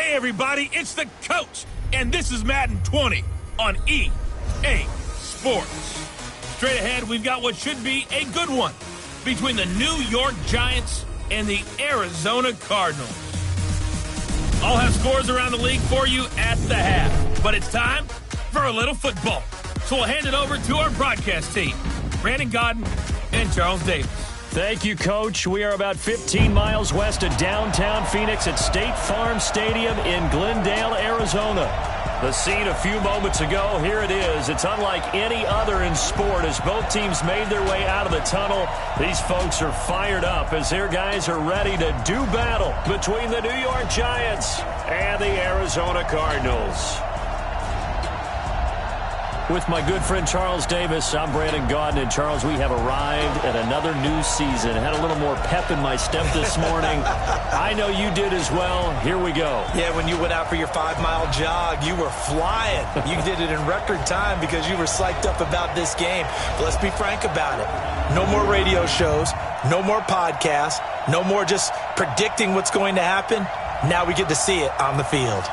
Hey everybody, it's the coach, and this is Madden 20 on EA Sports. Straight ahead, we've got what should be a good one between the New York Giants and the Arizona Cardinals. I'll have scores around the league for you at the half, but it's time for a little football. So we'll hand it over to our broadcast team, Brandon Godden and Charles Davis. Thank you, Coach. We are about 15 miles west of downtown Phoenix at State Farm Stadium in Glendale, Arizona. The scene a few moments ago, here it is. It's unlike any other in sport as both teams made their way out of the tunnel. These folks are fired up as their guys are ready to do battle between the New York Giants and the Arizona Cardinals. With my good friend Charles Davis, I'm Brandon Godden. And Charles, we have arrived at another new season. Had a little more pep in my step this morning. I know you did as well. Here we go. Yeah, when you went out for your 5-mile jog, you were flying. You did it in record time because you were psyched up about this game. But let's be frank about it. No more radio shows, no more podcasts, no more just predicting what's going to happen. Now we get to see it on the field.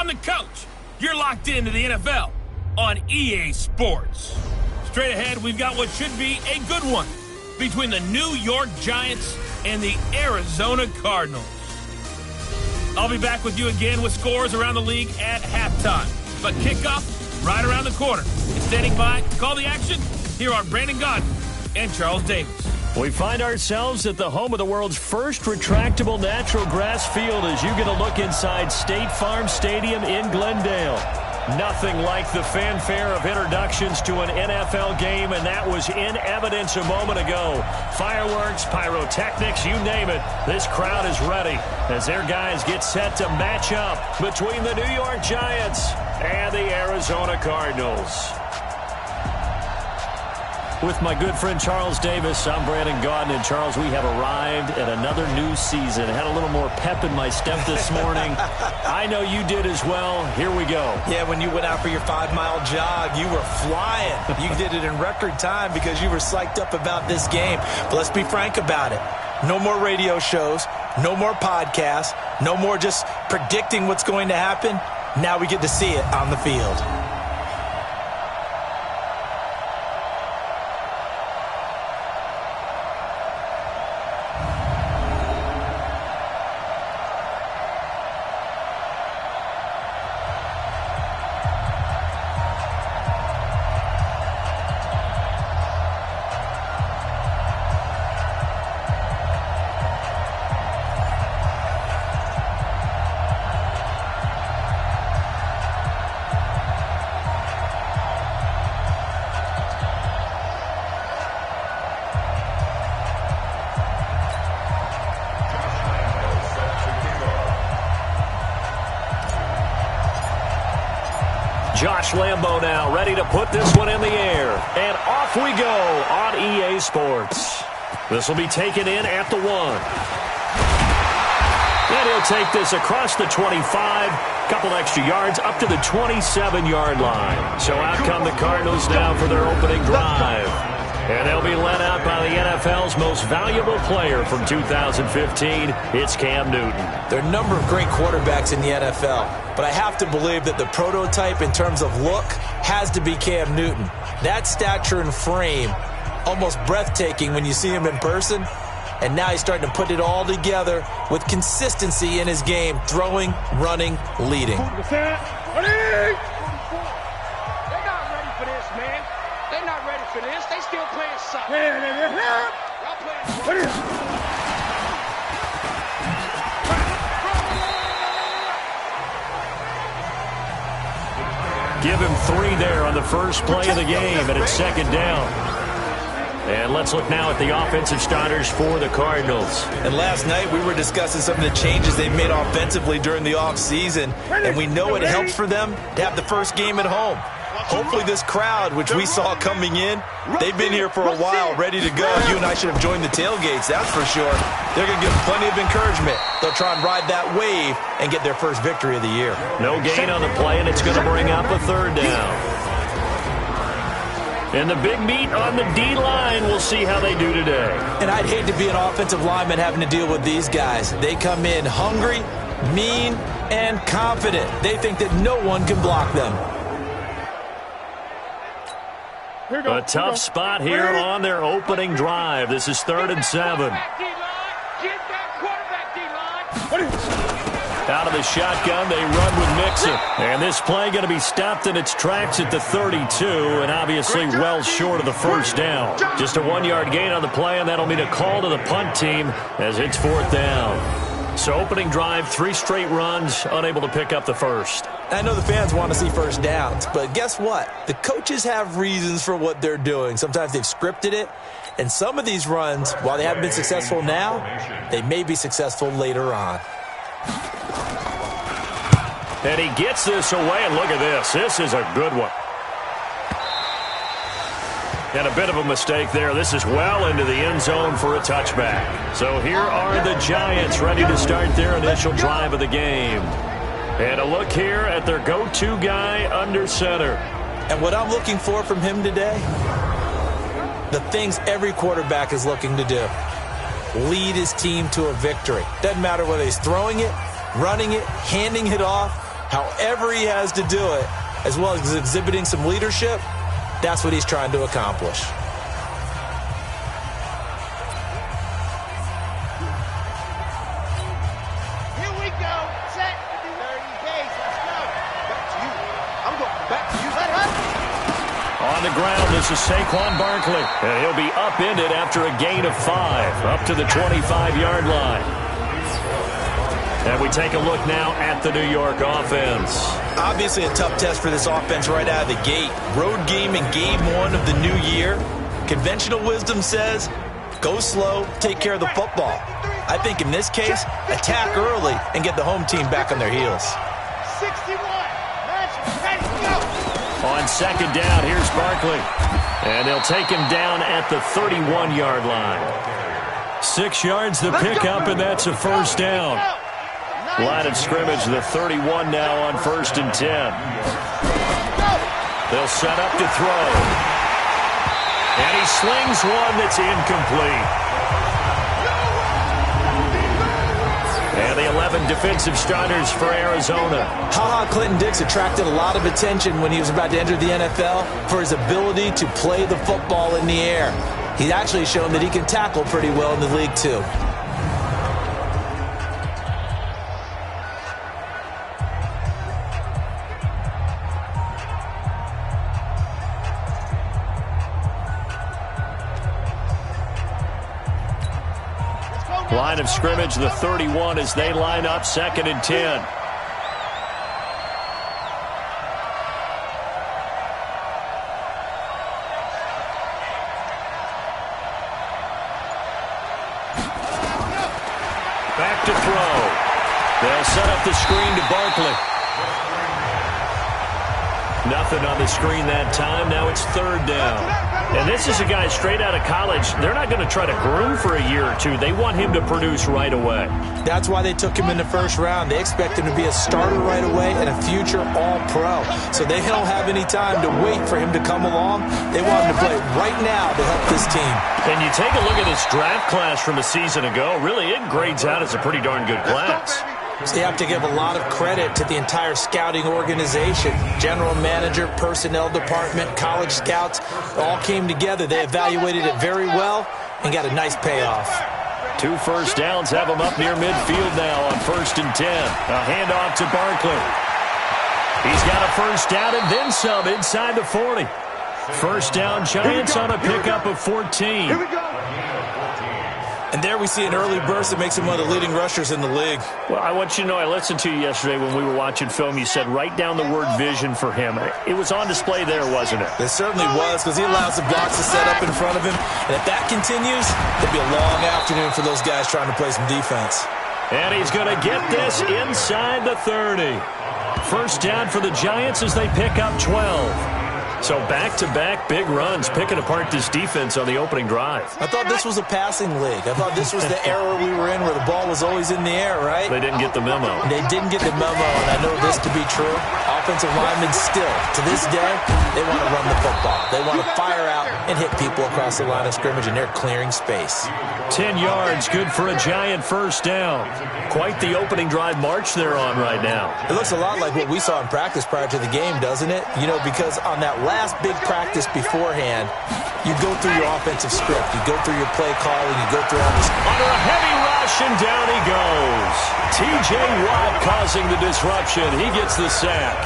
I'm the coach. You're locked into the NFL on EA Sports. Straight ahead, we've got what should be a good one between the New York Giants and the Arizona Cardinals. I'll be back with you again with scores around the league at halftime. But kickoff right around the corner. And standing by to call the action, here are Brandon Gaudin and Charles Davis. We find ourselves at the home of the world's first retractable natural grass field as you get a look inside State Farm Stadium in Glendale. Nothing like the fanfare of introductions to an NFL game, and that was in evidence a moment ago. Fireworks, pyrotechnics, you name it. This crowd is ready as their guys get set to match up between the New York Giants and the Arizona Cardinals. With my good friend Charles Davis, I'm Brandon Gaudin. And Charles, we have arrived at another new season. Had a little more pep in my step this morning. I know you did as well. Here we go. Yeah, when you went out for your 5-mile jog, you were flying. You did it in record time because you were psyched up about this game. But let's be frank about it. No more radio shows, no more podcasts, no more just predicting what's going to happen. Now we get to see it on the field. Josh Lambo now ready to put this one in the air. And off we go on EA Sports. This will be taken in at the 1. And he'll take this across the 25. Couple extra yards up to the 27-yard line. So out come the Cardinals now for their opening drive. And they'll be led out by the NFL's most valuable player from 2015. It's Cam Newton. There are a number of great quarterbacks in the NFL, but I have to believe that the prototype in terms of look has to be Cam Newton. That stature and frame, almost breathtaking when you see him in person. And now he's starting to put it all together with consistency in his game, throwing, running, leading. They're not ready for this, man. They're not ready for this. They still playing soccer. Y'all playing soccer. Give him 3 there on the first play of the game, and it's second down. And let's look now at the offensive starters for the Cardinals. And last night we were discussing some of the changes they made offensively during the offseason, and we know it helped for them to have the first game at home. Hopefully this crowd, which we saw coming in, they've been here for a while, ready to go. You and I should have joined the tailgates, that's for sure. They're going to give plenty of encouragement. They'll try and ride that wave and get their first victory of the year. No gain on the play, and it's going to bring up a third down. And the big meat on the D-line, we'll see how they do today. And I'd hate to be an offensive lineman having to deal with these guys. They come in hungry, mean, and confident. They think that no one can block them. A tough spot here on their opening drive. This is 3rd and 7. Out of the shotgun, they run with Mixon. And this play going to be stopped in its tracks at the 32, and obviously well short of the first down. Just a 1-yard gain on the play, and that'll mean a call to the punt team as it's 4th down. So opening drive, 3 straight runs, unable to pick up the first. I know the fans want to see first downs, but guess what? The coaches have reasons for what they're doing. Sometimes they've scripted it, and some of these runs, while they haven't been successful now, they may be successful later on. And he gets this away, and look at this. This is a good one. And a bit of a mistake there. This is well into the end zone for a touchback. So here are the Giants ready to start their initial drive of the game. And a look here at their go-to guy under center. And what I'm looking for from him today, the things every quarterback is looking to do. Lead his team to a victory. Doesn't matter whether he's throwing it, running it, handing it off. however he has to do it, as well as exhibiting some leadership, that's what he's trying to accomplish. Here we go. Set. 30 days. Let's go. Back to you. I'm going back to you. Let up. On the ground, this is Saquon Barkley. And he'll be upended after a gain of 5, up to the 25-yard line. And we take a look now at the New York offense. Obviously a tough test for this offense right out of the gate. Road game in game 1 of the new year. Conventional wisdom says, go slow, take care of the football. I think in this case, attack early and get the home team back on their heels. 61. Match ready. Go. On second down, here's Barkley. And they'll take him down at the 31-yard line. 6 yards the pickup, and that's a first down. Line of scrimmage, the 31 now on 1st and 10. They'll set up to throw. And he slings one that's incomplete. And the 11 defensive starters for Arizona. Ha-Ha Clinton-Dix attracted a lot of attention when he was about to enter the NFL for his ability to play the football in the air. He's actually shown that he can tackle pretty well in the league, too. Line of scrimmage, the 31 as they line up 2nd and 10. Back to throw. They'll set up the screen to Barkley. Nothing on the screen that time. Now it's 3rd down. And this is a guy straight out of college. They're not going to try to groom for a year or two. They want him to produce right away. That's why they took him in the 1st round. They expect him to be a starter right away and a future All-Pro. So they don't have any time to wait for him to come along. They want him to play right now to help this team. And you take a look at this draft class from a season ago. Really, it grades out as a pretty darn good class. So you have to give a lot of credit to the entire scouting organization. General manager, personnel department, college scouts, all came together. They evaluated it very well and got a nice payoff. 2 first downs have them up near midfield now on 1st and 10. A handoff to Barkley. He's got a first down and then some inside the 40. First down, Giants on a pickup of 14. Here we go. And there we see an early burst that makes him one of the leading rushers in the league. Well, I want you to know, I listened to you yesterday when we were watching film. You said write down the word vision for him. It was on display there, wasn't it? It certainly was, because he allows the blocks to set up in front of him. And if that continues, it'll be a long afternoon for those guys trying to play some defense. And he's going to get this inside the 30. First down for the Giants as they pick up 12. So back-to-back big runs, picking apart this defense on the opening drive. I thought this was a passing league. I thought this was the era we were in where the ball was always in the air, right? They didn't get the memo. They didn't get the memo, and I know this to be true. Offensive linemen still, to this day, they want to run the football. They want to fire out and hit people across the line of scrimmage, and they're clearing space. 10 yards, good for a Giant first down. Quite the opening drive march they're on right now. It looks a lot like what we saw in practice prior to the game, doesn't it? You know, because on that last big practice beforehand, you go through your offensive script. You go through your play calling. You go through all this. Under a heavy rush, and down he goes. T.J. Watt causing the disruption. He gets the sack.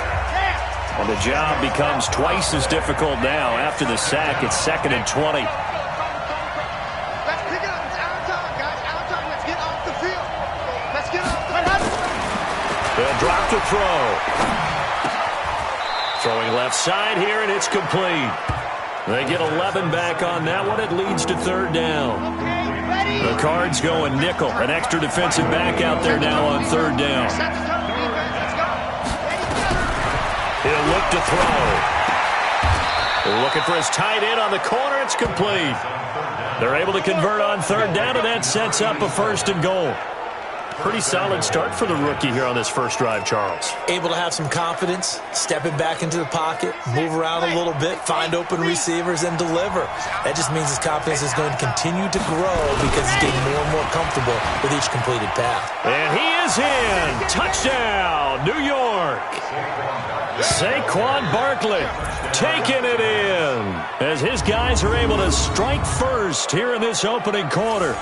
And the job becomes twice as difficult now. After the sack, it's 2nd and 20. Let's pick it up. It's our time, guys. Our time. Let's get off the field. Let's get off the field. They'll drop to throw. Throwing left side here, and it's complete. They get 11 back on that one. It leads to 3rd down. The Cards going nickel. An extra defensive back out there now on 3rd down. He'll look to throw. Looking for his tight end on the corner. It's complete. They're able to convert on 3rd down, and that sets up a 1st and goal. Pretty solid start for the rookie here on this first drive, Charles. Able to have some confidence, stepping back into the pocket, move around a little bit, find open receivers, and deliver. That just means his confidence is going to continue to grow because he's getting more and more comfortable with each completed pass. And he is in. Touchdown, New York. Saquon Barkley taking it in as his guys are able to strike first here in this opening quarter.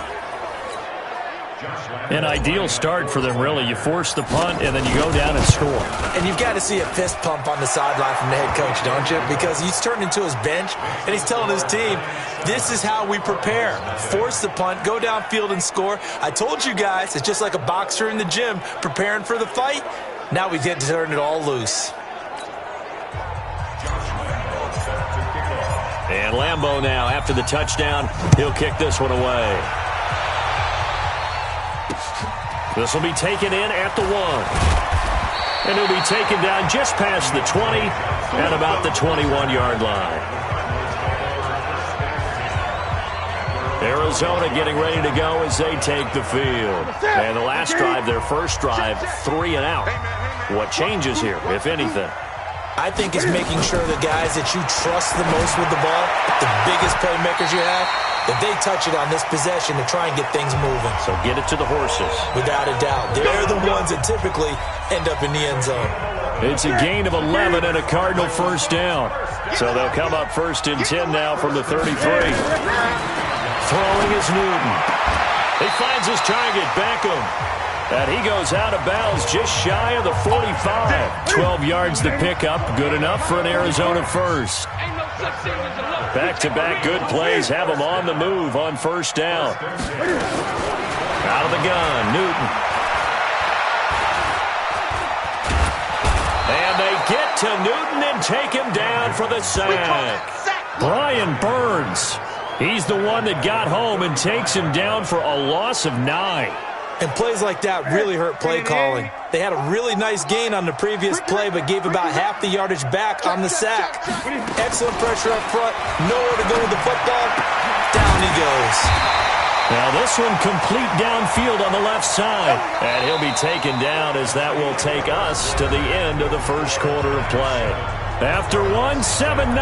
An ideal start for them, really. You force the punt, and then you go down and score. And you've got to see a fist pump on the sideline from the head coach, don't you? Because he's turned into his bench, and he's telling his team, this is how we prepare. Force the punt, go downfield and score. I told you guys, it's just like a boxer in the gym preparing for the fight. Now we get to turn it all loose. And Lambeau now, after the touchdown, he'll kick this one away. This will be taken in at the 1. And he'll be taken down just past the 20 at about the 21-yard line. Arizona getting ready to go as they take the field. And the last drive, their first drive, 3 and out. What changes here, if anything? I think it's making sure the guys that you trust the most with the ball, the biggest playmakers you have, that they touch it on this possession to try and get things moving. So get it to the horses. Without a doubt. They're the ones that typically end up in the end zone. It's a gain of 11 and a Cardinal first down. So they'll come up first and 10 now from the 33. Throwing is Newton. He finds his target, Beckham. And he goes out of bounds just shy of the 45. 12 yards to pick up. Good enough for an Arizona first. Back-to-back good plays have them on the move on first down. Out of the gun, Newton. And they get to Newton and take him down for the sack. Brian Burns. He's the one that got home and takes him down for a loss of 9. And plays like that really hurt play calling. They had a really nice gain on the previous play, but gave about half the yardage back on the sack. Excellent pressure up front. Nowhere to go with the football. Down he goes. Now this one complete downfield on the left side. And he'll be taken down as that will take us to the end of the first quarter of play. After 1, 7-0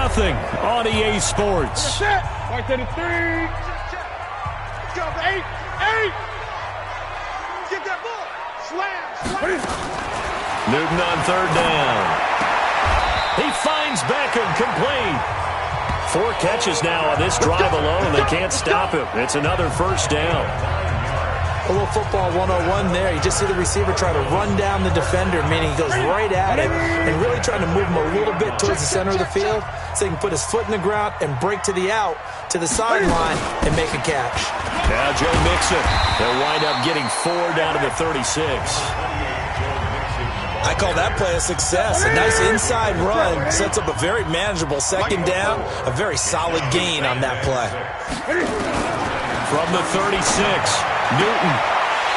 on EA Sports. Right to the 3. Let's go, 8. Get that ball. Slam. Newton on third down. He finds Beckham complete. 4 catches now on this drive alone. They can't stop him. It's another first down. A little football 101 there. You just see the receiver try to run down the defender, meaning he goes right at it and really trying to move him a little bit towards the center of the field so he can put his foot in the ground and break to the out, to the sideline, and make a catch. Now Joe Mixon. They'll wind up getting 4 down to the 36. I call that play a success. A nice inside run sets up a very manageable second down, a very solid gain on that play. From the 36, Newton.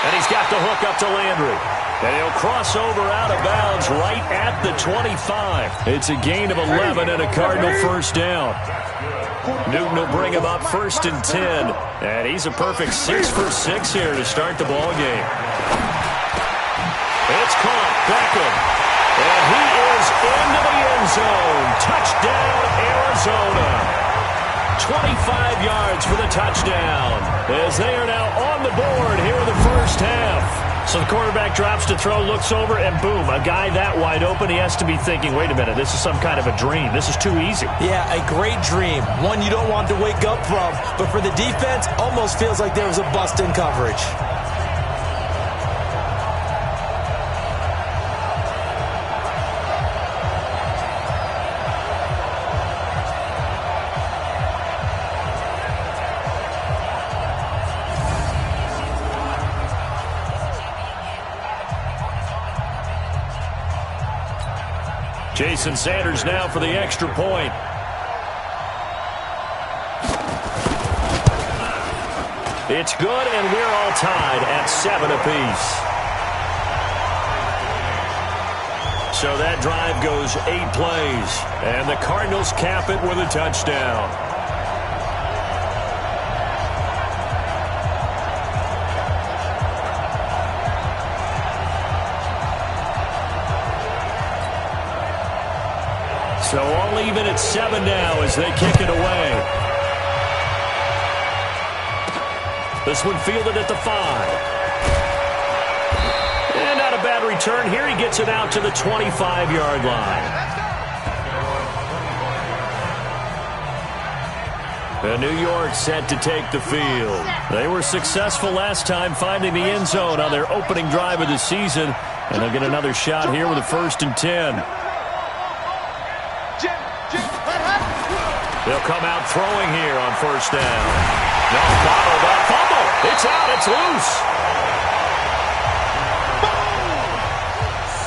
And he's got the hook up to Landry. And he'll cross over out of bounds right at the 25. It's a gain of 11 and a Cardinal first down. Newton will bring him up first and 10. And he's a perfect 6 for 6 here to start the ball game. It's caught. Beckham. And he is into the end zone. Touchdown, Arizona. 25 yards for the touchdown as they are now on the board here in the first half. So the quarterback drops to throw, looks over, and boom, a guy that wide open, he has to be thinking, wait a minute, this is some kind of a dream. This is too easy. Yeah, a great dream. One you don't want to wake up from. But for the defense, almost feels like there was a bust in coverage. Jason Sanders now for the extra point. It's good, and we're all tied at 7 apiece. So that drive goes 8 plays, and the Cardinals cap it with a touchdown. So all even at 7 now as they kick it away. This one fielded at the 5. And not a bad return here. He gets it out to the 25-yard line. And New York set to take the field. They were successful last time finding the end zone on their opening drive of the season. And they'll get another shot here with a 1st and 10. They'll come out throwing here on 1st down. No, bottled up, fumble. It's out, it's loose.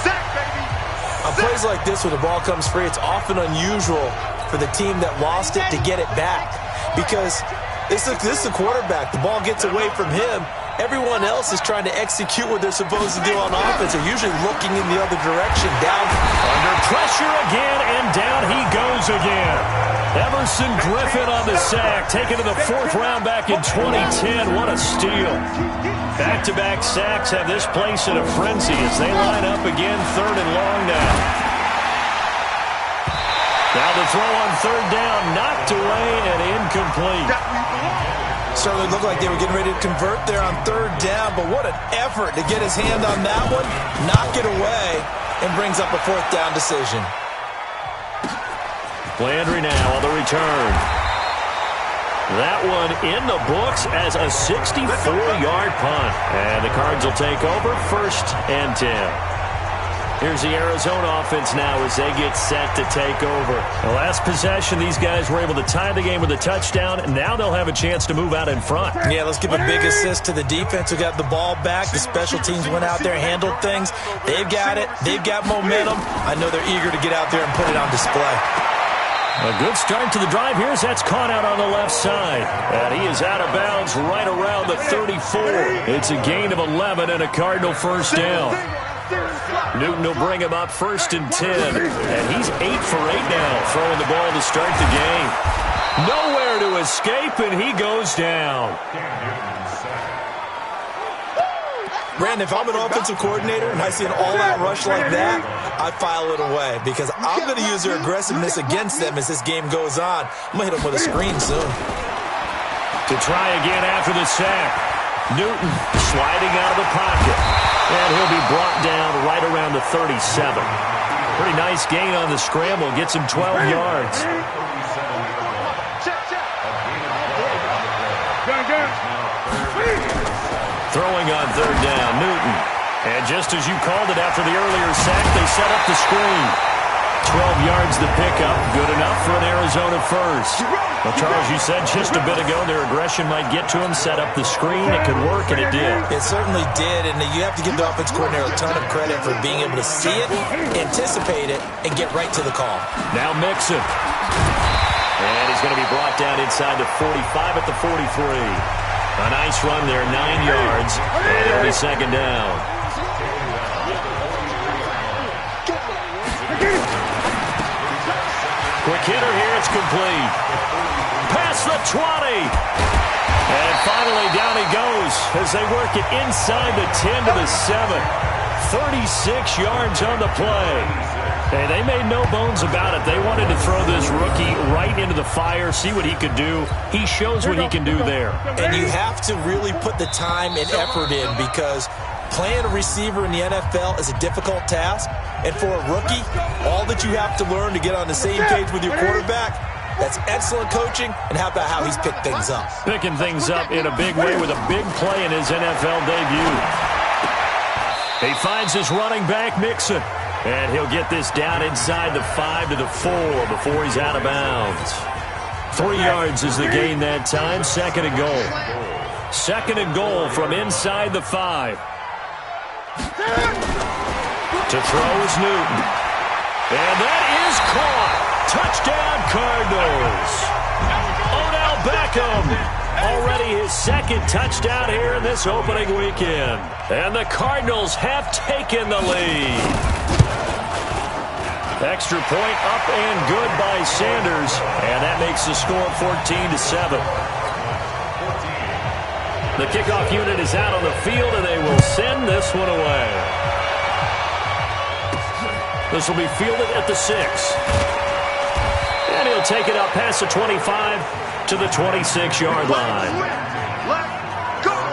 Sack, baby. On plays like this where the ball comes free, it's often unusual for the team that lost it to get it back. Because this is the quarterback. The ball gets away from him. Everyone else is trying to execute what they're supposed to do on offense. They're usually looking in the other direction. Down. Under pressure again, and down he goes again. Emerson Griffin on the sack, taken to the 4th round back in 2010. What a steal. Back-to-back sacks have this place in a frenzy as they line up again, 3rd and long now. Now the throw on 3rd down, knocked away and incomplete. Certainly looked like they were getting ready to convert there on 3rd down, but what an effort to get his hand on that one, knock it away, and brings up a 4th down decision. Landry now on the return. That one in the books as a 64-yard punt. And the Cards will take over, 1st and 10. Here's the Arizona offense now as they get set to take over. The last possession, these guys were able to tie the game with a touchdown. Now they'll have a chance to move out in front. Yeah, let's give a big assist to the defense who got the ball back. The special teams went out there, handled things. They've got it. They've got momentum. I know they're eager to get out there and put it on display. A good start to the drive here as that's caught out on the left side. And he is out of bounds right around the 34. It's a gain of 11 and a Cardinal 1st down. Newton will bring him up 1st and 10. And he's 8 for 8 now, throwing the ball to start the game. Nowhere to escape, and he goes down. Brandon, if I'm an offensive coordinator and I see an all-out rush like that, I file it away because I'm going to use their aggressiveness against them as this game goes on. I'm going to hit them with a screen soon. To try again after the sack. Newton sliding out of the pocket. And he'll be brought down right around the 37. Pretty nice gain on the scramble. Gets him 12 yards. Throwing on 3rd down, Newton. And just as you called it after the earlier sack, they set up the screen. 12 yards the pickup. Good enough for an Arizona 1st. Well, Charles, you said just a bit ago their aggression might get to him, set up the screen. It could work, and it did. It certainly did, and you have to give the offense coordinator a ton of credit for being able to see it, anticipate it, and get right to the call. Now Mixon. And he's going to be brought down inside the 45 at the 43. A nice run there, 9 yards, and it'll be 2nd down. Quick hitter here, it's complete. Past the 20. And finally down he goes as they work it inside the 10 to the 7. 36 yards on the play. Hey, they made no bones about it. They wanted to throw this rookie right into the fire, see what he could do. He shows what he can do there. And you have to really put the time and effort in because playing a receiver in the NFL is a difficult task. And for a rookie, all that you have to learn to get on the same page with your quarterback, that's excellent coaching. And how about how he's picked things up? Picking things up in a big way with a big play in his NFL debut. He finds his running back, Mixon. And he'll get this down inside the 5 to the 4 before he's out of bounds. 3 yards is the gain that time. 2nd and goal. 2nd and goal from inside the 5. To throw is Newton. And that is caught. Touchdown, Cardinals. Odell Beckham. Already his 2nd touchdown here in this opening weekend. And the Cardinals have taken the lead. Extra point up and good by Sanders. And that makes the score 14-7. The kickoff unit is out on the field, and they will send this one away. This will be fielded at the 6. And he'll take it up past the 25 to the 26-yard line.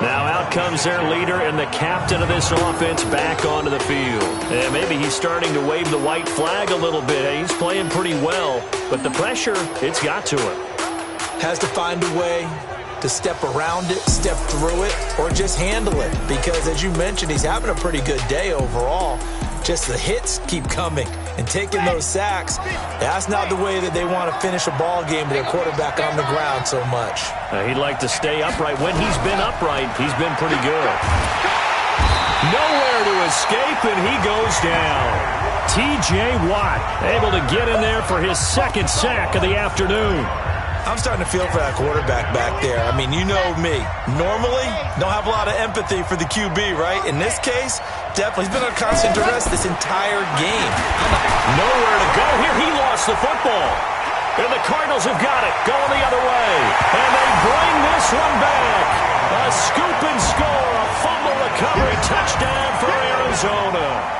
Now out comes their leader and the captain of this offense back onto the field. And maybe he's starting to wave the white flag a little bit. He's playing pretty well, but the pressure, it's got to him. Has to find a way to step around it, step through it, or just handle it. Because as you mentioned, he's having a pretty good day overall. Just the hits keep coming and taking those sacks. That's not the way that they want to finish a ball game with their quarterback on the ground so much. He'd like to stay upright. When he's been upright, he's been pretty good. Nowhere to escape, and he goes down. T.J. Watt able to get in there for his second sack of the afternoon. I'm starting to feel for that quarterback back there. I mean, you know me. Normally, don't have a lot of empathy for the QB, right? In this case, definitely. He's been under constant duress this entire game. Nowhere to go here. He lost the football. And the Cardinals have got it. Going the other way. And they bring this one back. A scoop and score. A fumble recovery touchdown for Arizona.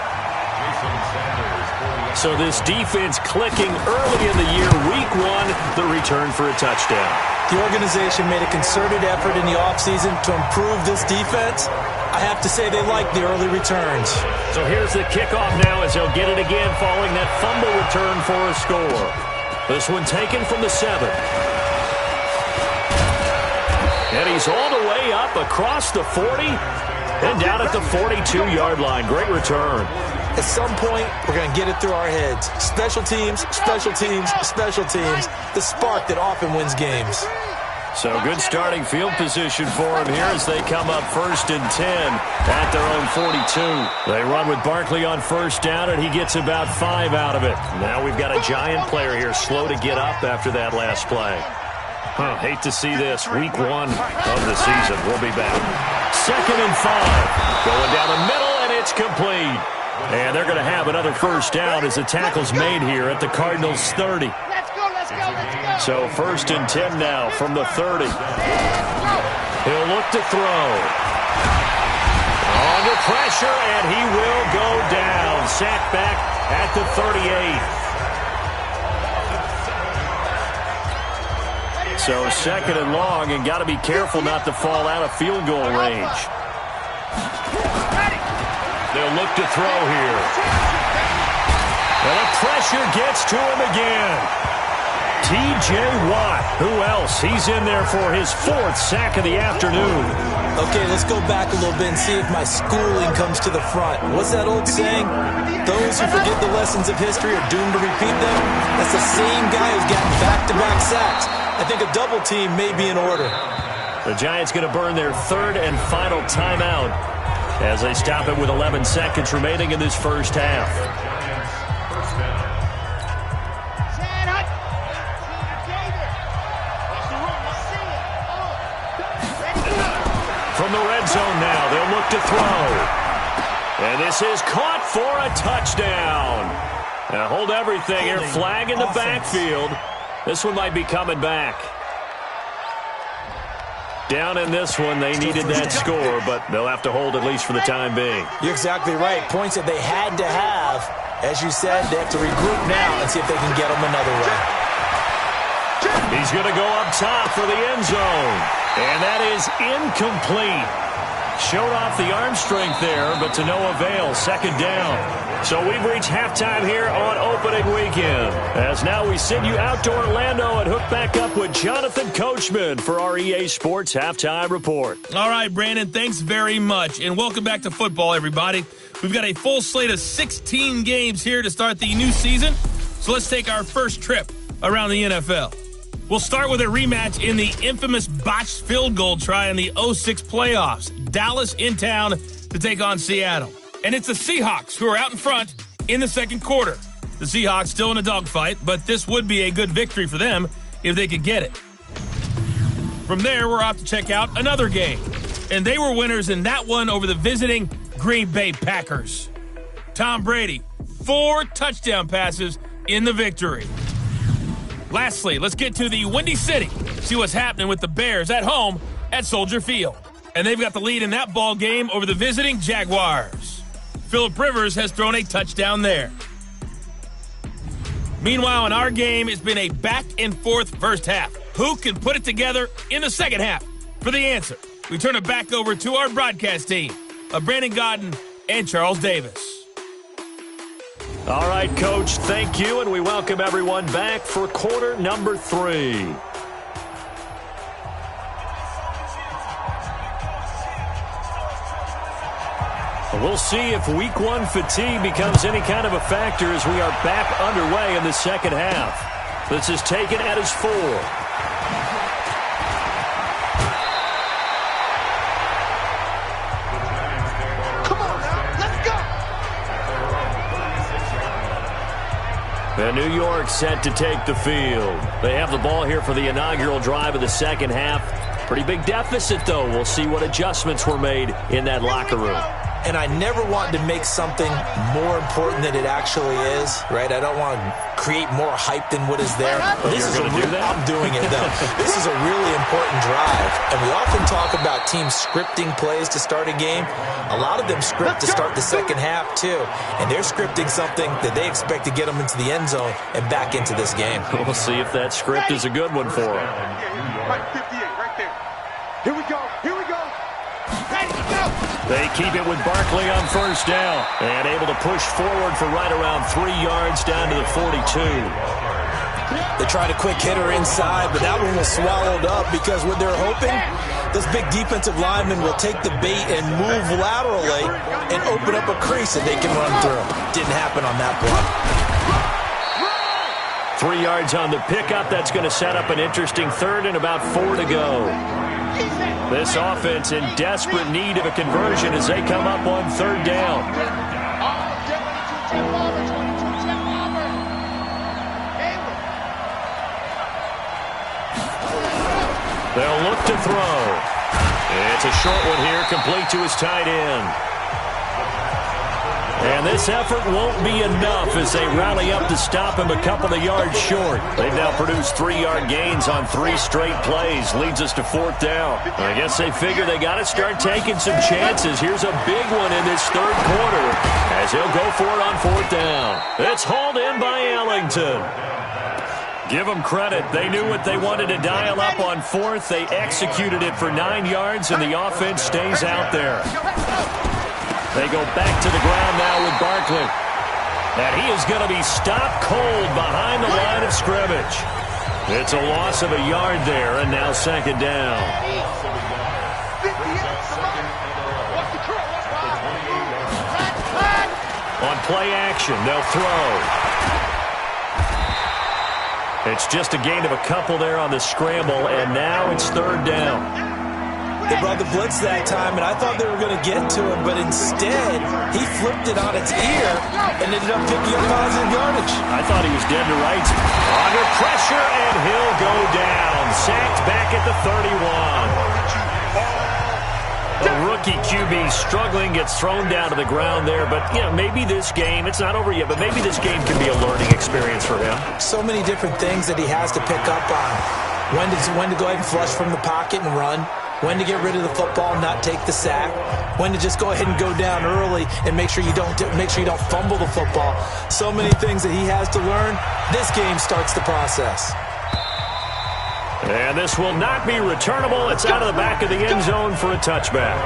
So this defense clicking early in the year. Week 1, the return for a touchdown. The organization made a concerted effort in the offseason to improve this defense. I have to say they like the early returns. So here's the kickoff now as they'll get it again following that fumble return for a score. This one taken from the 7. And he's all the way up across the 40 and down at the 42-yard line. Great return. At some point, we're going to get it through our heads. Special teams, special teams, special teams. The spark that often wins games. So good starting field position for him here as they come up 1st and 10 at their own 42. They run with Barkley on first down, and he gets about 5 out of it. Now we've got a giant player here slow to get up after that last play. Hate to see this. Week 1 of the season. We'll be back. 2nd and 5. Going down the middle, and it's complete. And they're going to have another first down as the tackle's made here at the Cardinals' 30. Let's go, let's go, let's go. So 1st and 10 now from the 30. He'll look to throw. Under pressure, and he will go down. Sacked back at the 38. So 2nd and long, and got to be careful not to fall out of field goal range. They'll look to throw here. And the pressure gets to him again. T.J. Watt. Who else? He's in there for his 4th sack of the afternoon. Okay, let's go back a little bit and see if my schooling comes to the front. What's that old saying? Those who forget the lessons of history are doomed to repeat them. That's the same guy who's gotten back-to-back sacks. I think a double team may be in order. The Giants going to burn their 3rd and final timeout as they stop it with 11 seconds remaining in this first half. From the red zone now, they'll look to throw. And this is caught for a touchdown. Now hold everything here. Flag in the backfield. This one might be coming back. Down in this one, they needed that score, but they'll have to hold at least for the time being. You're exactly right. Points that they had to have. As you said, they have to regroup now and see if they can get them another way. He's going to go up top for the end zone. And that is incomplete. Showed off the arm strength there, but to no avail. 2nd down. So we've reached halftime here on opening weekend. As now we send you out to Orlando and hook back up with Jonathan Coachman for our EA Sports Halftime Report. All right, Brandon, thanks very much. And welcome back to football, everybody. We've got a full slate of 16 games here to start the new season. So let's take our first trip around the NFL. We'll start with a rematch in the infamous botched field goal try in the 06 playoffs. Dallas in town to take on Seattle. And it's the Seahawks who are out in front in the second quarter. The Seahawks still in a dogfight, but this would be a good victory for them if they could get it. From there, we're off to check out another game. And they were winners in that one over the visiting Green Bay Packers. Tom Brady, 4 touchdown passes in the victory. Lastly, let's get to the Windy City. See what's happening with the Bears at home at Soldier Field. And they've got the lead in that ball game over the visiting Jaguars. Phillip Rivers has thrown a touchdown there. Meanwhile, in our game, it's been a back-and-forth first half. Who can put it together in the second half? For the answer, we turn it back over to our broadcast team of Brandon Godden and Charles Davis. All right, Coach, thank you, and we welcome everyone back for quarter number 3. We'll see if week 1 fatigue becomes any kind of a factor as we are back underway in the second half. This is taken at his 4. Come on now, let's go. And New York set to take the field. They have the ball here for the inaugural drive of the second half. Pretty big deficit, though. We'll see what adjustments were made in that locker room. And I never want to make something more important than it actually is, right? I don't want to create more hype than what is there. This is going to do that? I'm doing it, though. This is a really important drive. And we often talk about teams scripting plays to start a game. A lot of them script to start the second half, too. And they're scripting something that they expect to get them into the end zone and back into this game. We'll see if that script is a good one for them. Right 58, right there. Here we go, here we go. Ready, go. They keep it with Barkley on first down and able to push forward for right around 3 yards down to the 42. They tried a quick hitter inside, but that one was swallowed up because what they're hoping, this big defensive lineman will take the bait and move laterally and open up a crease that they can run through. Didn't happen on that play. 3 yards on the pickup. That's going to set up an interesting third and about 4 to go. This offense in desperate need of a conversion as they come up on third down. They'll look to throw. It's a short one here, complete to his tight end. And this effort won't be enough as they rally up to stop him a couple of yards short. They've now produced 3-yard gains on 3 straight plays. Leads us to fourth down. I guess they figure they got to start taking some chances. Here's a big one in this third quarter as he'll go for it on fourth down. It's hauled in by Ellington. Give them credit. They knew what they wanted to dial up on fourth. They executed it for 9 yards, and the offense stays out there. They go back to the ground now with Barkley. And he is going to be stopped cold behind the line of scrimmage. It's a loss of a yard there, and now second down. On play action, they'll throw. It's just a gain of a couple there on the scramble, and now it's third down. They brought the blitz that time, and I thought they were going to get to him, but instead, he flipped it on its ear and ended up picking up positive yardage. I thought he was dead to rights. Under pressure, and he'll go down. Sacked back at the 31. A rookie QB struggling, gets thrown down to the ground there, but, you know, maybe this game, it's not over yet, but maybe this game can be a learning experience for him. So many different things that he has to pick up on. When to go ahead and flush from the pocket and run. When to get rid of the football and not take the sack. When to just go ahead and go down early and make sure you don't fumble the football. So many things that he has to learn. This game starts the process. And this will not be returnable. It's out of the back of the end zone for a touchback.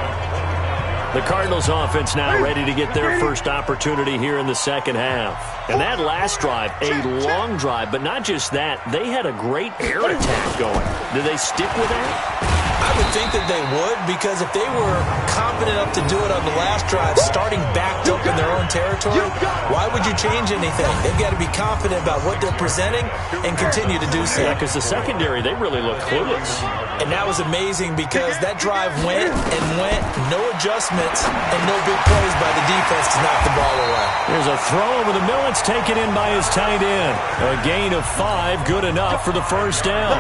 The Cardinals offense now ready to get their first opportunity here in the second half. And that last drive, a long drive, but not just that. They had a great air attack going. Did they stick with that? I would think that they would, because if they were confident enough to do it on the last drive, starting backed up in their own territory, why would you change anything? They've got to be confident about what they're presenting and continue to do so. Yeah, because the secondary, they really look clueless. And that was amazing because that drive went and went, no adjustments, and no big plays by the defense to knock the ball away. There's a throw over the middle. It's taken in by his tight end. A gain of 5, good enough for the first down.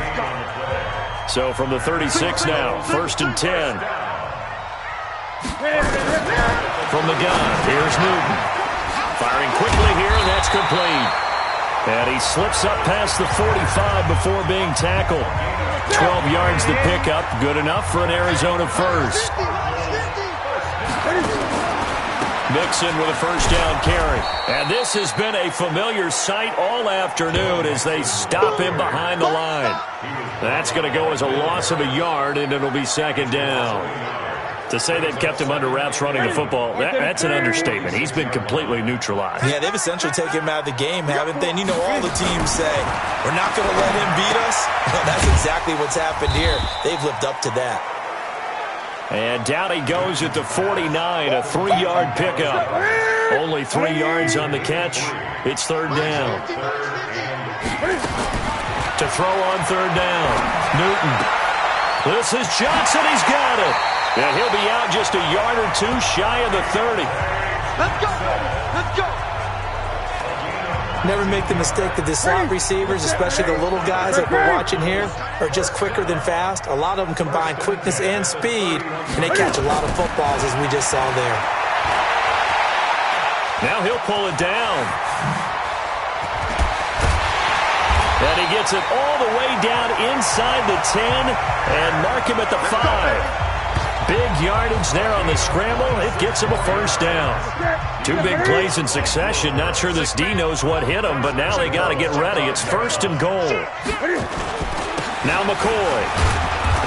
So from the 36 now, first and 10. From the gun, here's Newton. Firing quickly here, and that's complete. And he slips up past the 45 before being tackled. 12 yards to pick up, good enough for an Arizona first. Mixon with a first down carry. And this has been a familiar sight all afternoon as they stop him behind the line. That's going to go as a loss of a yard, and it'll be second down. To say they've kept him under wraps running the football, that's an understatement. He's been completely neutralized. Yeah, they've essentially taken him out of the game, haven't they? And you know all the teams say, we're not going to let him beat us. Well, that's exactly what's happened here. They've lived up to that. And down he goes at the 49, a 3-yard pickup. Only 3 yards on the catch. It's third down. To throw on third down, Newton. This is Johnson. He's got it. And he'll be out just a yard or two shy of the 30. Let's go. Let's go. Never make the mistake that the slot receivers, especially the little guys like we're watching here, are just quicker than fast. A lot of them combine quickness and speed, and they catch a lot of footballs, as we just saw there. Now he'll pull it down. And he gets it all the way down inside the 10 and mark him at the 5. Big yardage there on the scramble. It gets him a first down. 2 big plays in succession. Not sure this D knows what hit him, but now they got to get ready. It's first and goal. Now McCoy.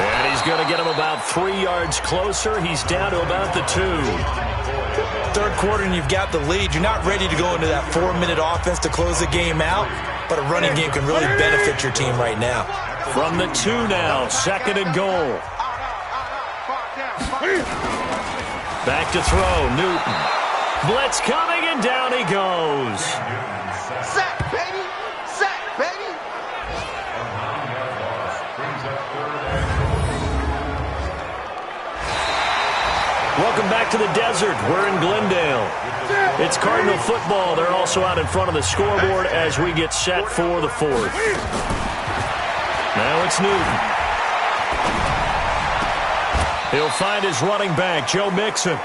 And he's going to get him about 3 yards closer. He's down to about the 2. Third quarter and you've got the lead. You're not ready to go into that 4-minute offense to close the game out, but a running game can really benefit your team right now. From the 2 now, second and goal. Back to throw, Newton. Blitz coming, and down he goes. Sack, baby. Sack, baby. Welcome back to the desert. We're in Glendale. It's Cardinal football. They're also out in front of the scoreboard as we get set for the 4th. Now it's Newton. He'll find his running back, Joe Mixon.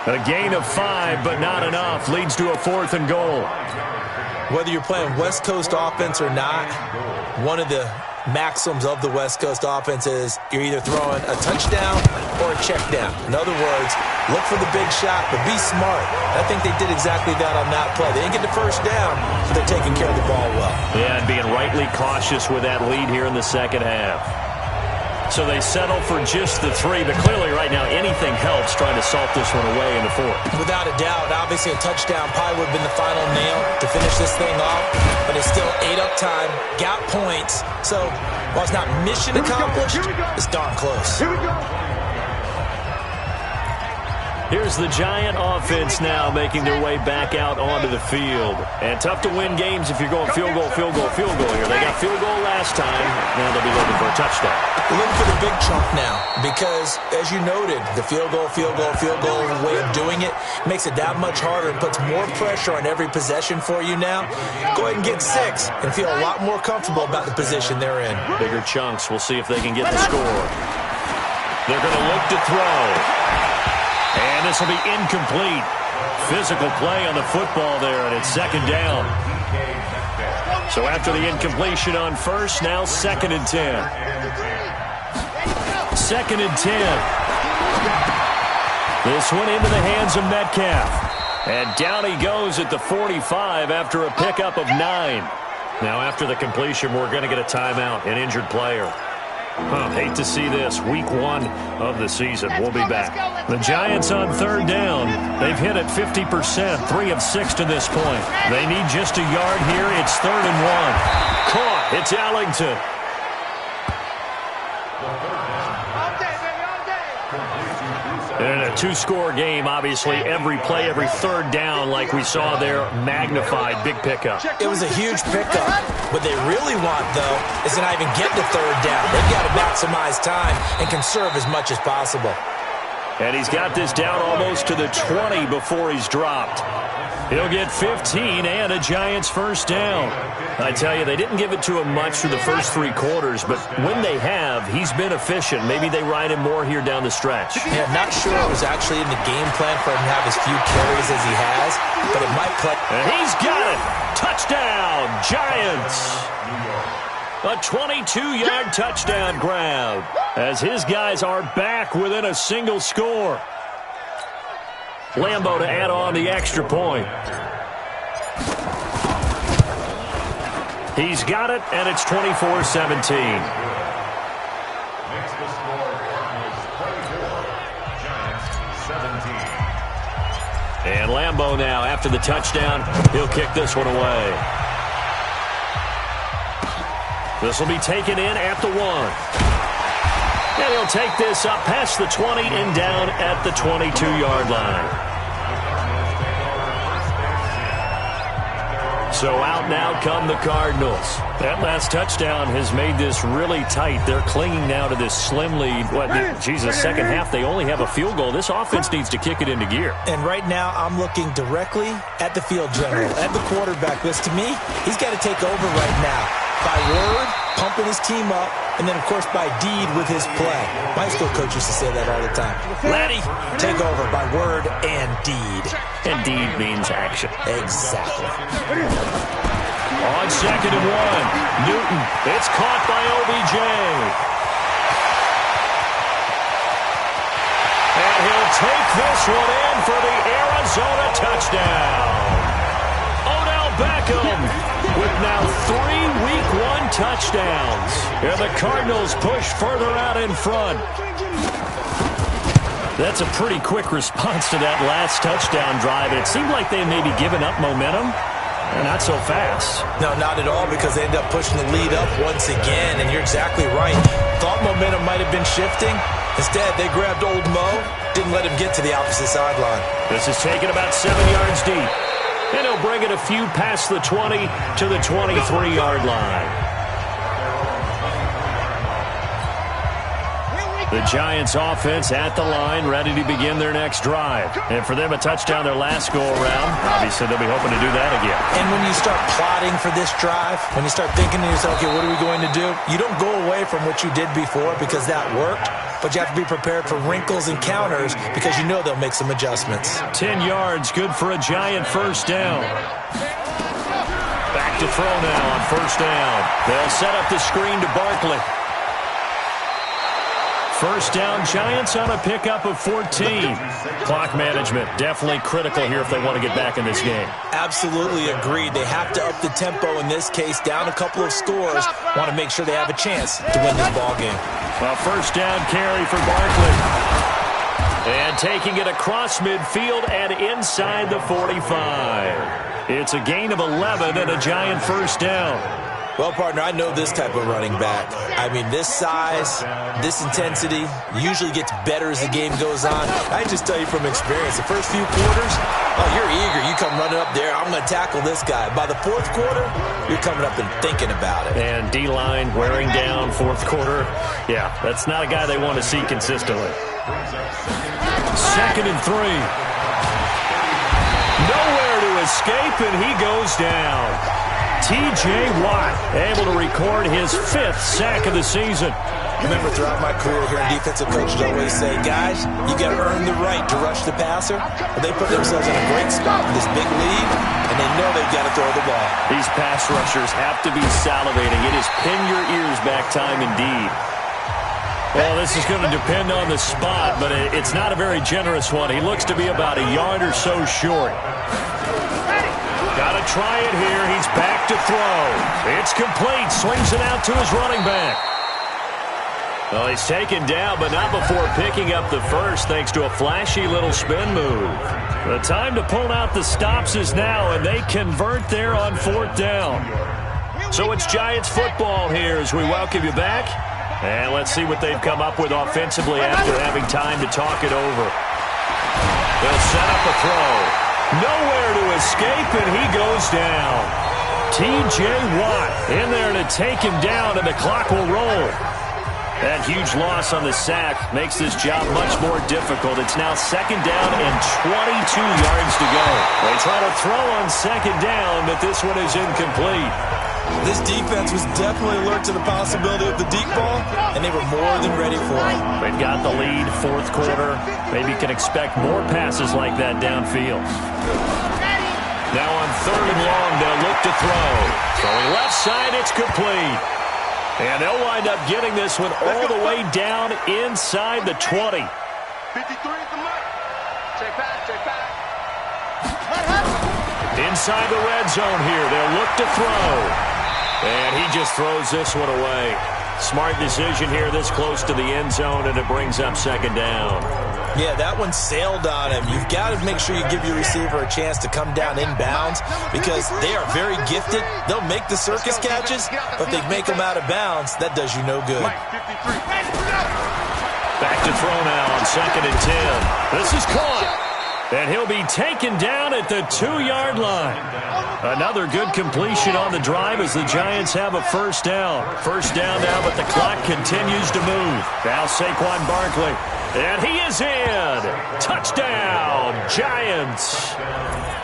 A gain of 5, but not enough. Leads to a 4th and goal. Whether you're playing West Coast offense or not, one of the maxims of the West Coast offense is you're either throwing a touchdown or a check down. In other words, look for the big shot, but be smart. I think they did exactly that on that play. They didn't get the first down, but they're taking care of the ball well. Yeah, and being rightly cautious with that lead here in the second half. So they settle for just the 3, but clearly right now anything helps trying to salt this one away in the 4th. Without a doubt, obviously a touchdown probably would have been the final nail to finish this thing off, but it's still ate up time, got points, so while it's not mission accomplished, it's darn close. Here we go. Here's the Giant offense now making their way back out onto the field. And tough to win games if you're going field goal, field goal, field goal here. They got field goal last time. Now they'll be looking for a touchdown. We're looking for the big chunk now because, as you noted, the field goal way of doing it makes it that much harder and puts more pressure on every possession for you now. Go ahead and get 6 and feel a lot more comfortable about the position they're in. Bigger chunks. We'll see if they can get the score. They're going to look to throw. And this will be incomplete. Physical play on the football there, and it's second down. So after the incompletion on first, now second and 10. Second and 10. This one into the hands of Metcalf. And down he goes at the 45 after a pickup of 9. Now after the completion, we're going to get a timeout, an injured player. Hate to see this. Week 1 of the season. We'll be back. The Giants on third down. They've hit it 50%, 3 of 6 to this point. They need just a yard here. It's 3rd and 1. Caught. It's Allington. In a 2-score game, obviously, every play, every third down, like we saw there, magnified, big pickup. It was a huge pickup. What they really want, though, is to not even get the third down. They've got to maximize time and conserve as much as possible. And he's got this down almost to the 20 before he's dropped. He'll get 15 and a Giants first down. I tell you, they didn't give it to him much through the first 3 quarters, but when they have, he's been efficient. Maybe they ride him more here down the stretch. Yeah, not sure it was actually in the game plan for him to have as few carries as he has, but it might play. And he's got it. Touchdown, Giants. A 22-yard touchdown grab as his guys are back within a single score. Lambeau to add on the extra point. He's got it, and it's 24-17. And Lambeau now, after the touchdown, he'll kick this one away. This will be taken in at the 1. And he'll take this up past the 20 and down at the 22-yard line. So out now come the Cardinals. That last touchdown has made this really tight. They're clinging now to this slim lead. Second half, they only have a field goal. This offense needs to kick it into gear. And right now, I'm looking directly at the field general, at the quarterback. Because to me, he's got to take over right now. By word, pumping his team up, and then, of course, by deed with his play. My school coach used to say that all the time. Laddie, take over by word and deed. And deed means action. Exactly. On 2nd and 1, Newton. It's caught by OBJ. And he'll take this one in for the Arizona touchdown. Odell Beckham with now 3 Week 1 touchdowns. And the Cardinals push further out in front. That's a pretty quick response to that last touchdown drive. It seemed like they may be giving up momentum. Not so fast. No, not at all, because they end up pushing the lead up once again. And you're exactly right. Thought momentum might have been shifting. Instead, they grabbed old Mo, didn't let him get to the opposite sideline. This is taken about 7 yards deep. And he'll bring it a few past the 20 to the 23-yard line. The Giants offense at the line, ready to begin their next drive. And for them, a touchdown their last go-around. Obviously, they'll be hoping to do that again. And when you start plotting for this drive, when you start thinking to yourself, okay, what are we going to do? You don't go away from what you did before because that worked, but you have to be prepared for wrinkles and counters because you know they'll make some adjustments. 10 yards, good for a Giant first down. Back to throw now on first down. They'll set up the screen to Barkley. First down, Giants on a pickup of 14. Clock management definitely critical here if they want to get back in this game. Absolutely agreed. They have to up the tempo in this case, down a couple of scores. Want to make sure they have a chance to win this ball game. Well, first down carry for Barkley. And taking it across midfield and inside the 45. It's a gain of 11 and a Giant first down. Well, partner, I know this type of running back. I mean, this size, this intensity usually gets better as the game goes on. I just tell you from experience, the first few quarters, oh, you're eager. You come running up there, I'm going to tackle this guy. By the fourth quarter, you're coming up and thinking about it. And D-line wearing down fourth quarter. Yeah, that's not a guy they want to see consistently. 2nd and 3. Nowhere to escape, and he goes down. T.J. Watt able to record his 5th sack of the season. Remember, throughout my career here, defensive coaches always say, guys, you got to earn the right to rush the passer. But they put themselves in a great spot with this big lead, and they know they've got to throw the ball. These pass rushers have to be salivating. It is pin your ears back time indeed. Well, this is going to depend on the spot, but it's not a very generous one. He looks to be about a yard or so short. Got to try it here. He's back to throw. It's complete. Swings it out to his running back. Well, he's taken down, but not before picking up the first thanks to a flashy little spin move. The time to pull out the stops is now, and they convert there on 4th down. So it's Giants football here as we welcome you back. And let's see what they've come up with offensively after having time to talk it over. They'll set up a throw. Nowhere to escape, and he goes down. T.J. Watt in there to take him down, and the clock will roll. That huge loss on the sack makes this job much more difficult. It's now 2nd down and 22 yards to go. They try to throw on 2nd down, but this one is incomplete. This defense was definitely alert to the possibility of the deep ball, and they were more than ready for it. They've got the lead, 4th quarter. Maybe you can expect more passes like that downfield. Now on 3rd and long, they'll look to throw. Throwing left side, it's complete. And they'll wind up getting this one all the way down inside the 20. 53 at the mark. Stay back, stay back. Inside the red zone here, they'll look to throw. And he just throws this one away. Smart decision here this close to the end zone, and it brings up second down. Yeah, that one sailed on him. You've got to make sure you give your receiver a chance to come down inbounds because they are very gifted. They'll make the circus catches, but they make them out of bounds. That does you no good. Back to throw now on 2nd and 10. This is caught. And he'll be taken down at the 2-yard line. Another good completion on the drive as the Giants have a first down. First down now, but the clock continues to move. Now Saquon Barkley. And he is in. Touchdown, Giants.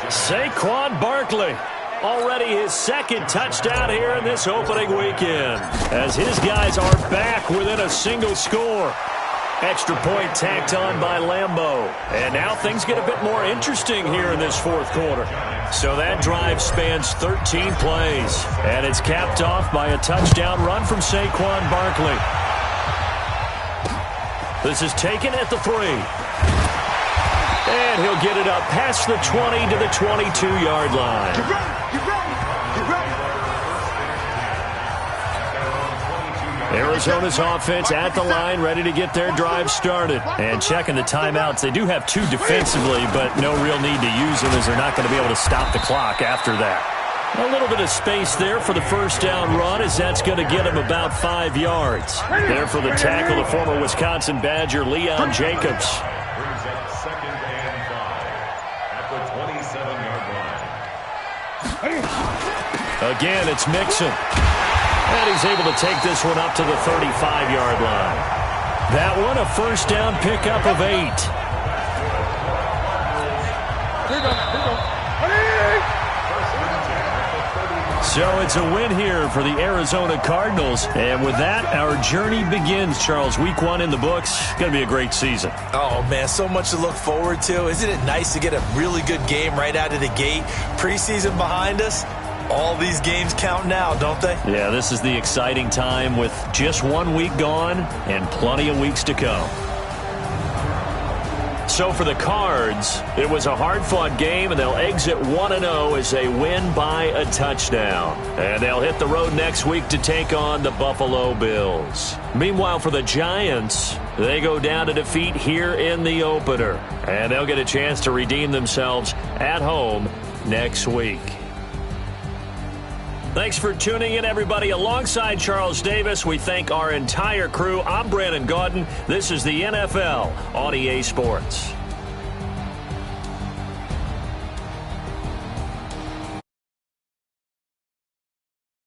Saquon Barkley. Already his second touchdown here in this opening weekend. As his guys are back within a single score. Extra point tacked on by Lambeau. And now things get a bit more interesting here in this fourth quarter. So that drive spans 13 plays. And it's capped off by a touchdown run from Saquon Barkley. This is taken at the 3. And he'll get it up past the 20 to the 22-yard line. Arizona's offense at the line, ready to get their drive started. And checking the timeouts. They do have 2 defensively, but no real need to use them as they're not going to be able to stop the clock after that. A little bit of space there for the first down run as that's going to get him about 5 yards. There for the tackle, the former Wisconsin Badger, Leon Jacobs. Again, it's Mixon. And he's able to take this one up to the 35-yard line. That one, a first down pickup of 8. So it's a win here for the Arizona Cardinals. And with that, our journey begins, Charles. Week 1 in the books. Going to be a great season. Oh, man, so much to look forward to. Isn't it nice to get a really good game right out of the gate? Preseason behind us. All these games count now, don't they? Yeah, this is the exciting time with just 1 week gone and plenty of weeks to come. So for the Cards, it was a hard-fought game, and they'll exit 1-0 as they win by a touchdown. And they'll hit the road next week to take on the Buffalo Bills. Meanwhile, for the Giants, they go down to defeat here in the opener. And they'll get a chance to redeem themselves at home next week. Thanks for tuning in, everybody. Alongside Charles Davis, we thank our entire crew. I'm Brandon Gaudin. This is the NFL on EA Sports.